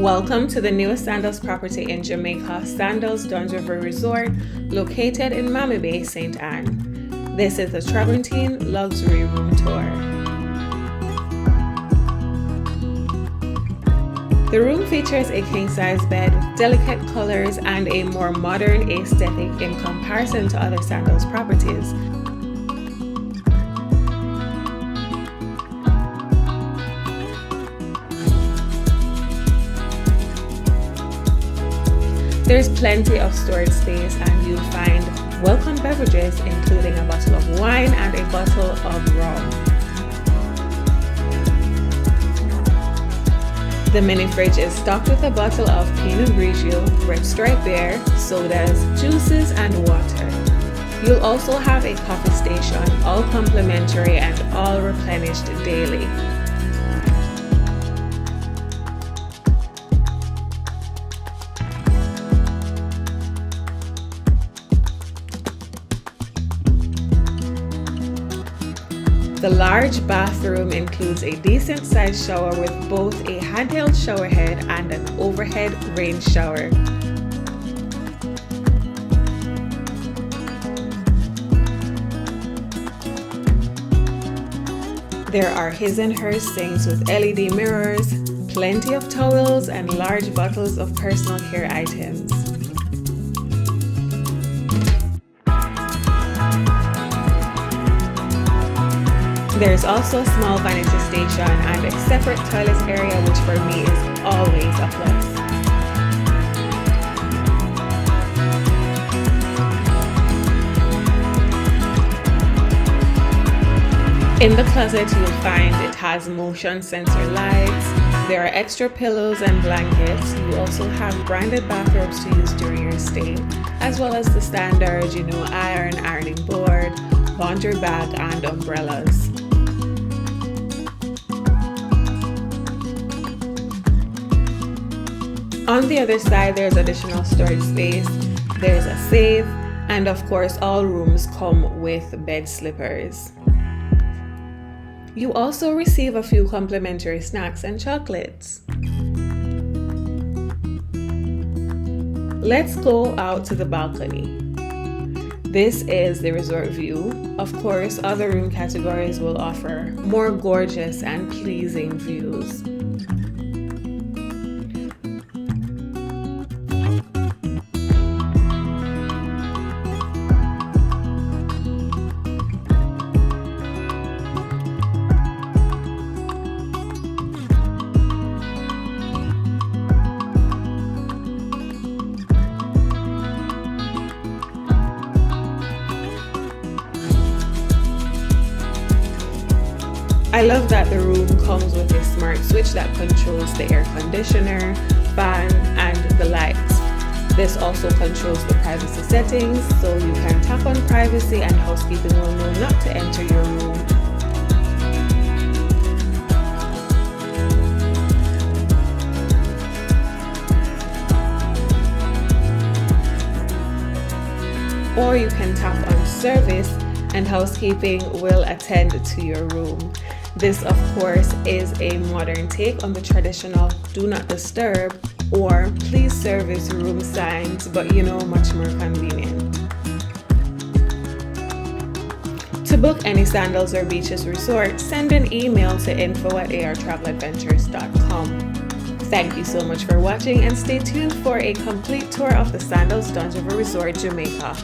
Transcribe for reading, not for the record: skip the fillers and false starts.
Welcome to the newest Sandals property in Jamaica, Sandals Dunn Resort, located in Mammy Bay, St. Anne. This is the Travertine Luxury Room Tour. The room features a king-size bed with delicate colors and a more modern aesthetic in comparison to other Sandals properties. There's plenty of storage space and you'll find welcome beverages including a bottle of wine and a bottle of rum. The mini fridge is stocked with a bottle of Pinot Grigio, red stripe beer, sodas, juices and water. You'll also have a coffee station, all complimentary and all replenished daily. The large bathroom includes a decent sized shower with both a handheld shower head and an overhead rain shower. There are his and hers sinks with LED mirrors, plenty of towels and large bottles of personal care items. There's also a small vanity station and a separate toilet area, which for me is always a plus. In the closet you'll find it has motion sensor lights, there are extra pillows and blankets. You also have branded bathrobes to use during your stay, as well as the standard, ironing board, laundry bag and umbrellas. On the other side, there's additional storage space, there's a safe, and of course all rooms come with bed slippers. You also receive a few complimentary snacks and chocolates. Let's go out to the balcony. This is the resort view. Of course, other room categories will offer more gorgeous and pleasing views. I love that the room comes with a smart switch that controls the air conditioner, fan, and the lights. This also controls the privacy settings, so you can tap on privacy and housekeeping will know not to enter your room. Or you can tap on service and housekeeping will attend to your room. This, of course, is a modern take on the traditional do not disturb or please service room signs, but much more convenient. To book any Sandals or Beaches resort, send an email to info@artraveladventures.com. Thank you so much for watching and stay tuned for a complete tour of the Sandals Dunn Resort, Jamaica.